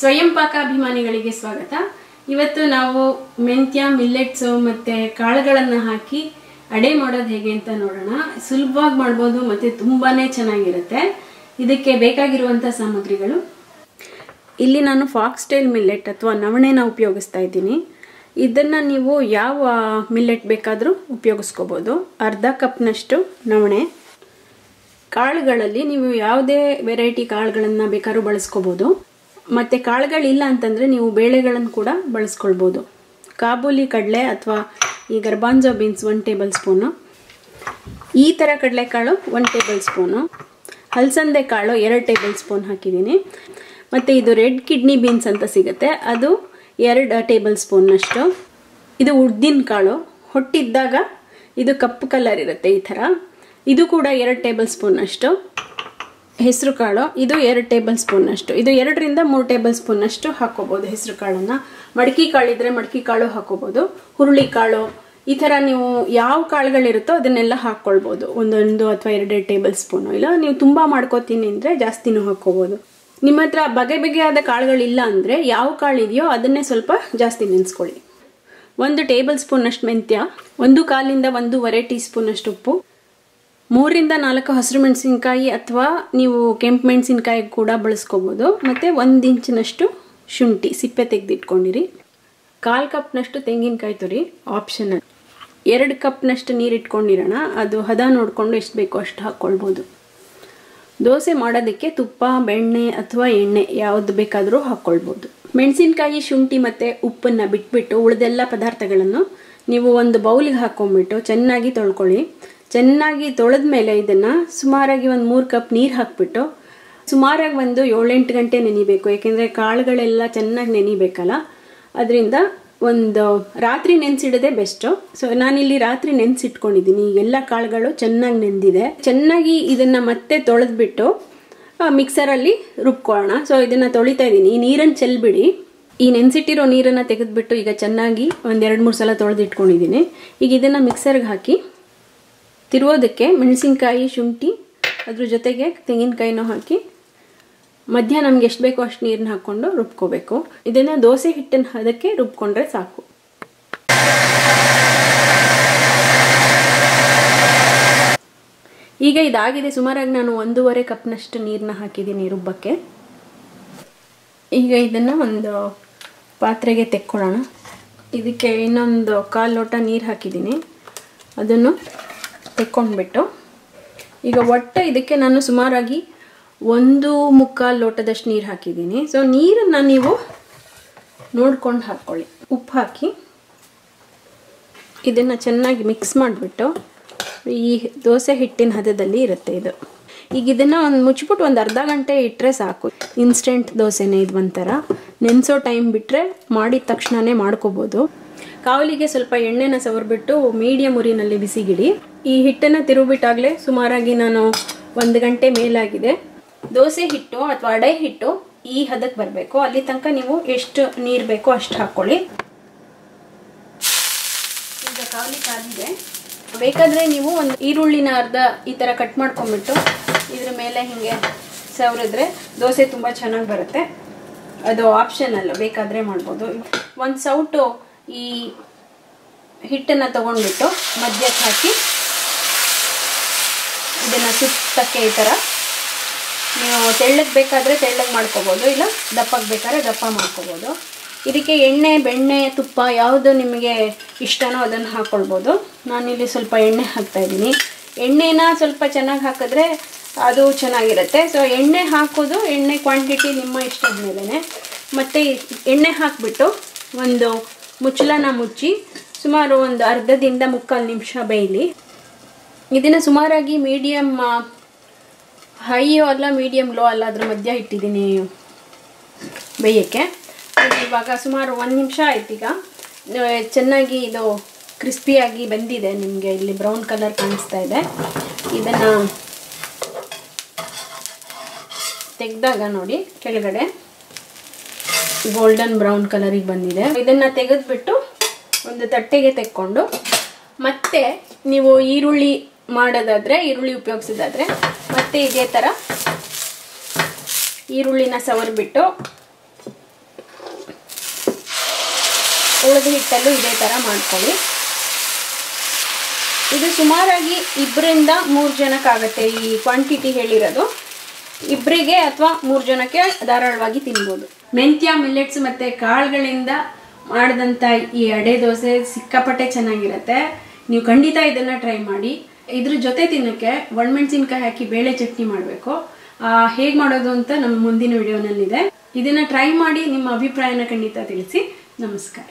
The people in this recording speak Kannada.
ಸ್ವಯಂ ಪಾಕ ಅಭಿಮಾನಿಗಳಿಗೆ ಸ್ವಾಗತ. ಇವತ್ತು ನಾವು ಮೆಂತ್ಯ ಮಿಲ್ಲೆಟ್ಸ್ ಮತ್ತೆ ಕಾಳುಗಳನ್ನು ಹಾಕಿ ಅಡೆ ಮಾಡೋದು ಹೇಗೆ ಅಂತ ನೋಡೋಣ. ಸುಲಭವಾಗಿ ಮಾಡಬಹುದು ಮತ್ತೆ ತುಂಬಾನೇ ಚೆನ್ನಾಗಿರುತ್ತೆ. ಇದಕ್ಕೆ ಬೇಕಾಗಿರುವಂತ ಸಾಮಗ್ರಿಗಳು, ಇಲ್ಲಿ ನಾನು ಫಾಕ್ಸ್ ಟೈಲ್ ಮಿಲ್ಲೆಟ್ ಅಥವಾ ನವಣೆನ ಉಪಯೋಗಿಸ್ತಾ ಇದ್ದೀನಿ. ಇದನ್ನ ನೀವು ಯಾವ ಮಿಲ್ಲೆಟ್ ಬೇಕಾದರೂ ಉಪಯೋಗಿಸ್ಕೋಬಹುದು. ಅರ್ಧ ಕಪ್ನಷ್ಟು ನವಣೆ. ಕಾಳುಗಳಲ್ಲಿ ನೀವು ಯಾವುದೇ ವೆರೈಟಿ ಕಾಳುಗಳನ್ನು ಬೇಕಾದ್ರೂ ಬಳಸ್ಕೋಬಹುದು. ಮತ್ತೆ ಕಾಳುಗಳಿಲ್ಲ ಅಂತಂದ್ರೆ ನೀವು ಬೇಳೆಗಳನ್ನು ಕೂಡ ಬಳಸ್ಕೊಳ್ಬಹುದು. ಕಾಬೂಲಿ ಕಡಲೆ ಅಥವಾ ಈ ಗರ್ಬಾಂಜೋ ಬೀನ್ಸ್ 1 ಟೇಬಲ್ ಸ್ಪೂನು, ಈ ಥರ ಕಡಲೆಕಾಳು 1 ಟೇಬಲ್ ಸ್ಪೂನು, ಹಲಸಂದೆ ಕಾಳು 2 ಟೇಬಲ್ ಸ್ಪೂನ್ ಹಾಕಿದ್ದೀನಿ. ಮತ್ತು ಇದು ರೆಡ್ ಕಿಡ್ನಿ ಬೀನ್ಸ್ ಅಂತ ಸಿಗುತ್ತೆ, ಅದು 2 ಟೇಬಲ್ ಸ್ಪೂನ್ನಷ್ಟು. ಇದು ಉದ್ದಿನ ಕಾಳು, ಹೊಟ್ಟಿದ್ದಾಗ ಇದು ಕಪ್ಪು ಕಲರ್ ಇರುತ್ತೆ ಈ ಥರ, ಇದು ಕೂಡ 2 ಟೇಬಲ್ ಸ್ಪೂನ್ನಷ್ಟು. ಹೆಸರು ಕಾಳು, ಇದು 2 ಟೇಬಲ್ ಸ್ಪೂನ್ನಷ್ಟು. ಇದು 2 ರಿಂದ 3 ಟೇಬಲ್ ಸ್ಪೂನ್ನಷ್ಟು ಹಾಕೋಬಹುದು ಹೆಸರು ಕಾಳನ್ನು. ಮಡಕಿ ಕಾಳಿದ್ರೆ ಮಡಕಿ ಕಾಳು ಹಾಕೋಬಹುದು, ಹುರುಳಿ ಕಾಳು, ಈ ಥರ ನೀವು ಯಾವ ಕಾಳುಗಳಿರುತ್ತೋ ಅದನ್ನೆಲ್ಲ ಹಾಕ್ಕೊಳ್ಬೋದು. 1 ಅಥವಾ 2 ಟೇಬಲ್ ಸ್ಪೂನು. ಇಲ್ಲ ನೀವು ತುಂಬ ಮಾಡ್ಕೋತೀನಿ ಅಂದರೆ ಜಾಸ್ತಿನೂ ಹಾಕ್ಕೋಬೋದು. ನಿಮ್ಮ ಹತ್ರ ಬಗೆ ಬಗೆಯಾದ ಕಾಳುಗಳಿಲ್ಲ ಅಂದರೆ ಯಾವ ಕಾಳು ಇದೆಯೋ ಅದನ್ನೇ ಸ್ವಲ್ಪ ಜಾಸ್ತಿ ನೆನೆಸ್ಕೊಳ್ಳಿ. 1 ಟೇಬಲ್ ಸ್ಪೂನ್ನಷ್ಟು ಮೆಂತ್ಯ, 1/4 ರಿಂದ 1.5 ಟೀ ಸ್ಪೂನ್ನಷ್ಟು ಉಪ್ಪು, 3 ರಿಂದ 4 ಹಸಿರು ಮೆಣಸಿನ್ಕಾಯಿ ಅಥವಾ ನೀವು ಕೆಂಪು ಮೆಣಸಿನ್ಕಾಯಿ ಕೂಡ ಬಳಸ್ಕೋಬೋದು. ಮತ್ತು 1 ಇಂಚಿನಷ್ಟು ಶುಂಠಿ ಸಿಪ್ಪೆ ತೆಗೆದಿಟ್ಕೊಂಡಿರಿ. 1/4 ಕಪ್ನಷ್ಟು ತೆಂಗಿನಕಾಯಿ ತುರಿ, ಆಪ್ಷನಲ್. 2 ಕಪ್ನಷ್ಟು ನೀರು ಇಟ್ಕೊಂಡಿರೋಣ, ಅದು ಹದ ನೋಡಿಕೊಂಡು ಎಷ್ಟು ಬೇಕೋ ಅಷ್ಟು ಹಾಕ್ಕೊಳ್ಬೋದು. ದೋಸೆ ಮಾಡೋದಕ್ಕೆ ತುಪ್ಪ, ಬೆಣ್ಣೆ ಅಥವಾ ಎಣ್ಣೆ ಯಾವುದು ಬೇಕಾದರೂ ಹಾಕ್ಕೊಳ್ಬೋದು. ಮೆಣಸಿನ್ಕಾಯಿ, ಶುಂಠಿ ಮತ್ತು ಉಪ್ಪನ್ನು ಬಿಟ್ಬಿಟ್ಟು ಉಳಿದೆಲ್ಲ ಪದಾರ್ಥಗಳನ್ನು ನೀವು ಒಂದು ಬೌಲಿಗೆ ಹಾಕ್ಕೊಂಡ್ಬಿಟ್ಟು ಚೆನ್ನಾಗಿ ತೊಳ್ಕೊಳ್ಳಿ. ಚೆನ್ನಾಗಿ ತೊಳೆದ ಮೇಲೆ ಇದನ್ನು ಸುಮಾರಾಗಿ 3 ಕಪ್ ನೀರು ಹಾಕ್ಬಿಟ್ಟು ಸುಮಾರಾಗಿ 7-8 ಗಂಟೆ ನೆನಿಬೇಕು. ಏಕೆಂದರೆ ಕಾಳುಗಳೆಲ್ಲ ಚೆನ್ನಾಗಿ ನೆನಿಬೇಕಲ್ಲ, ಅದರಿಂದ ಒಂದು ರಾತ್ರಿ ನೆನೆಸಿಡೋದೇ ಬೆಸ್ಟು. ಸೊ ನಾನಿಲ್ಲಿ ರಾತ್ರಿ ನೆನೆಸಿಟ್ಕೊಂಡಿದ್ದೀನಿ. ಎಲ್ಲ ಕಾಳುಗಳು ಚೆನ್ನಾಗಿ ನೆಂದಿದೆ. ಚೆನ್ನಾಗಿ ಇದನ್ನು ಮತ್ತೆ ತೊಳೆದ್ಬಿಟ್ಟು ಮಿಕ್ಸರಲ್ಲಿ ರುಬ್ಕೊಳ್ಳೋಣ. ಸೊ ಇದನ್ನು ತೊಳಿತಾ ಇದ್ದೀನಿ. ಈ ನೀರನ್ನು ಚೆಲ್ಬಿಡಿ. ಈ ನೆನೆಸಿಟ್ಟಿರೋ ನೀರನ್ನು ತೆಗೆದುಬಿಟ್ಟು ಈಗ ಚೆನ್ನಾಗಿ 1-2-3 ಸಲ ತೊಳೆದಿಟ್ಕೊಂಡಿದ್ದೀನಿ. ಈಗ ಇದನ್ನು ಮಿಕ್ಸರ್ಗೆ ಹಾಕಿ ತಿರುವೋದಕ್ಕೆ ಮೆಣಸಿನ್ಕಾಯಿ, ಶುಂಠಿ, ಅದ್ರ ಜೊತೆಗೆ ತೆಂಗಿನಕಾಯಿನೂ ಹಾಕಿ ಮಧ್ಯ ನಮ್ಗೆ ಎಷ್ಟು ಬೇಕೋ ಅಷ್ಟು ನೀರನ್ನ ಹಾಕ್ಕೊಂಡು ರುಬ್ಕೋಬೇಕು. ಇದನ್ನು ದೋಸೆ ಹಿಟ್ಟನ್ನು ಅದಕ್ಕೆ ರುಬ್ಕೊಂಡ್ರೆ ಸಾಕು. ಈಗ ಇದಾಗಿದೆ. ಸುಮಾರಾಗಿ ನಾನು 1.5 ಕಪ್ನಷ್ಟು ನೀರನ್ನ ಹಾಕಿದ್ದೀನಿ ರುಬ್ಬಕ್ಕೆ. ಈಗ ಇದನ್ನು ಒಂದು ಪಾತ್ರೆಗೆ ತೆಕ್ಕೊಳ್ಳೋಣ. ಇದಕ್ಕೆ ಇನ್ನೊಂದು 1/4 ಲೋಟ ನೀರು ಹಾಕಿದ್ದೀನಿ. ಅದನ್ನು ತೆಕ್ಕೊಂಡ್ಬಿಟ್ಟು ಈಗ ಒಟ್ಟು ಇದಕ್ಕೆ ನಾನು ಸುಮಾರಾಗಿ 1.25 ಲೋಟದಷ್ಟು ನೀರು ಹಾಕಿದ್ದೀನಿ. ಸೊ ನೀರನ್ನು ನೀವು ನೋಡ್ಕೊಂಡು ಹಾಕ್ಕೊಳ್ಳಿ. ಉಪ್ಪು ಹಾಕಿ ಇದನ್ನು ಚೆನ್ನಾಗಿ ಮಿಕ್ಸ್ ಮಾಡಿಬಿಟ್ಟು, ಈ ದೋಸೆ ಹಿಟ್ಟಿನ ಹದದಲ್ಲಿ ಇರುತ್ತೆ ಇದು. ಈಗ ಇದನ್ನು ಮುಚ್ಚಿಬಿಟ್ಟು ಒಂದು ಅರ್ಧ ಗಂಟೆ ಇಟ್ಟರೆ ಸಾಕು. ಇನ್ಸ್ಟೆಂಟ್ ದೋಸೆನೇ ಇದು. ಒಂಥರ ನೆನೆಸೋ ಟೈಮ್ ಬಿಟ್ಟರೆ ಮಾಡಿದ ತಕ್ಷಣವೇ ಮಾಡ್ಕೋಬೋದು. ಕಾವಲಿಗೆ ಸ್ವಲ್ಪ ಎಣ್ಣೆನ ಸವರ್ಬಿಟ್ಟು ಮೀಡಿಯಮ್ ಉರಿನಲ್ಲಿ ಬಿಸಿಗಿಡಿ. ಈ ಹಿಟ್ಟನ್ನು ತಿರುಗಿಬಿಟ್ಟಾಗಲೇ ಸುಮಾರಾಗಿ ನಾನು 1 ಗಂಟೆ ಮೇಲಾಗಿದೆ. ದೋಸೆ ಹಿಟ್ಟು ಅಥವಾ ಅಡೆ ಹಿಟ್ಟು ಈ ಹದಕ್ಕೆ ಬರಬೇಕು. ಅಲ್ಲಿ ತನಕ ನೀವು ಎಷ್ಟು ನೀರು ಬೇಕೋ ಅಷ್ಟು ಹಾಕ್ಕೊಳ್ಳಿ. ಈಗ ಕಾವಲಿ ಕಾದಿದೆ. ಬೇಕಾದರೆ ನೀವು ಒಂದು ಈರುಳ್ಳಿನ ಅರ್ಧ ಈ ಥರ ಕಟ್ ಮಾಡ್ಕೊಂಡ್ಬಿಟ್ಟು ಇದ್ರ ಮೇಲೆ ಹೀಗೆ ಸವರಿದ್ರೆ ದೋಸೆ ತುಂಬ ಚೆನ್ನಾಗಿ ಬರುತ್ತೆ. ಅದು ಆಪ್ಷನಲ್, ಬೇಕಾದರೆ ಮಾಡ್ಬೋದು. ಒಂದು ಸೌಟು ಈ ಹಿಟ್ಟನ್ನು ತಗೊಂಡ್ಬಿಟ್ಟು ಮಧ್ಯಕ್ಕೆ ಹಾಕಿ ಇದನ್ನು ಸುತ್ತಕ್ಕೆ ಈ ಥರ ನೀವು ತೆಳ್ಳಗೆ ಬೇಕಾದರೆ ತೆಳ್ಳಗೆ ಮಾಡ್ಕೋಬೋದು, ಇಲ್ಲ ದಪ್ಪಗೆ ಬೇಕಾದ್ರೆ ದಪ್ಪ ಮಾಡ್ಕೋಬೋದು. ಇದಕ್ಕೆ ಎಣ್ಣೆ, ಬೆಣ್ಣೆ, ತುಪ್ಪ ಯಾವುದು ನಿಮಗೆ ಇಷ್ಟನೋ ಅದನ್ನು ಹಾಕ್ಕೊಳ್ಬೋದು. ನಾನಿಲ್ಲಿ ಸ್ವಲ್ಪ ಎಣ್ಣೆ ಹಾಕ್ತಾಯಿದ್ದೀನಿ. ಎಣ್ಣೆನ ಸ್ವಲ್ಪ ಚೆನ್ನಾಗಿ ಹಾಕಿದ್ರೆ ಅದು ಚೆನ್ನಾಗಿರುತ್ತೆ. ಸೊ ಎಣ್ಣೆ ಹಾಕೋದು, ಎಣ್ಣೆ ಕ್ವಾಂಟಿಟಿ ನಿಮ್ಮ ಇಷ್ಟದ ಮೇಲೇ. ಮತ್ತು ಎಣ್ಣೆ ಹಾಕಿಬಿಟ್ಟು ಒಂದು ಮುಚ್ಚಳನ ಮುಚ್ಚಿ ಸುಮಾರು ಒಂದು ಅರ್ಧದಿಂದ 3/4 ನಿಮಿಷ ಬೇಯಲಿ. ಇದನ್ನು ಸುಮಾರಾಗಿ ಮೀಡಿಯಮ್ ಹೈಯೋ ಅಲ್ಲ, ಮೀಡಿಯಮ್ ಲೋ ಅಲ್ಲ, ಅದ್ರ ಮಧ್ಯ ಇಟ್ಟಿದ್ದೀನಿ ಬೇಯೋಕ್ಕೆ. ಇವಾಗ ಸುಮಾರು 1 ನಿಮಿಷ ಆಯ್ತು. ಈಗ ಚೆನ್ನಾಗಿ ಇದು ಕ್ರಿಸ್ಪಿಯಾಗಿ ಬಂದಿದೆ. ನಿಮಗೆ ಇಲ್ಲಿ ಬ್ರೌನ್ ಕಲರ್ ಕಾಣಿಸ್ತಾ ಇದೆ. ಇದನ್ನು ತೆಗೆದಾಗ ನೋಡಿ ಕೆಳಗಡೆ ಗೋಲ್ಡನ್ ಬ್ರೌನ್ ಕಲರಿಗೆ ಬಂದಿದೆ. ಇದನ್ನು ತೆಗೆದುಬಿಟ್ಟು ಒಂದು ತಟ್ಟೆಗೆ ತೆಕ್ಕೊಂಡು, ಮತ್ತೆ ನೀವು ಈರುಳ್ಳಿ ಮಾಡೋದಾದರೆ, ಈರುಳ್ಳಿ ಉಪಯೋಗಿಸೋದಾದರೆ ಮತ್ತೆ ಇದೇ ಥರ ಈರುಳ್ಳಿನ ಸವರ್ಬಿಟ್ಟು ಉಳಿದ ಹಿಟ್ಟಲ್ಲೂ ಇದೇ ಥರ ಮಾಡ್ಕೊಳ್ಳಿ. ಇದು ಸುಮಾರಾಗಿ 2ರಿಂದ 3 ಜನಕ್ಕಾಗತ್ತೆ. ಈ ಕ್ವಾಂಟಿಟಿ ಹೇಳಿರೋದು ಇಬ್ಬರಿಗೆ ಅಥವಾ 3 ಜನಕ್ಕೆ ಧಾರಾಳವಾಗಿ ತಿನ್ಬೋದು. ಮೆಂತ್ಯ ಮಿಲ್ಲೆಟ್ಸ್ ಮತ್ತು ಕಾಳುಗಳಿಂದ ಮಾಡಿದಂಥ ಈ ಅಡೆ ದೋಸೆ ಸಿಕ್ಕಾಪಟ್ಟೆ ಚೆನ್ನಾಗಿರುತ್ತೆ. ನೀವು ಖಂಡಿತ ಇದನ್ನು ಟ್ರೈ ಮಾಡಿ. ಇದ್ರ ಜೊತೆ ತಿನ್ನೋಕ್ಕೆ ಒಣಮೆಣಸಿನ್ಕಾಯಿ ಹಾಕಿ ಬೇಳೆ ಚಟ್ನಿ ಮಾಡಬೇಕು. ಹೇಗೆ ಮಾಡೋದು ಅಂತ ನಮ್ಮ ಮುಂದಿನ ವಿಡಿಯೋನಲ್ಲಿದೆ. ಇದನ್ನು ಟ್ರೈ ಮಾಡಿ ನಿಮ್ಮ ಅಭಿಪ್ರಾಯನ ಖಂಡಿತ ತಿಳಿಸಿ. ನಮಸ್ಕಾರ.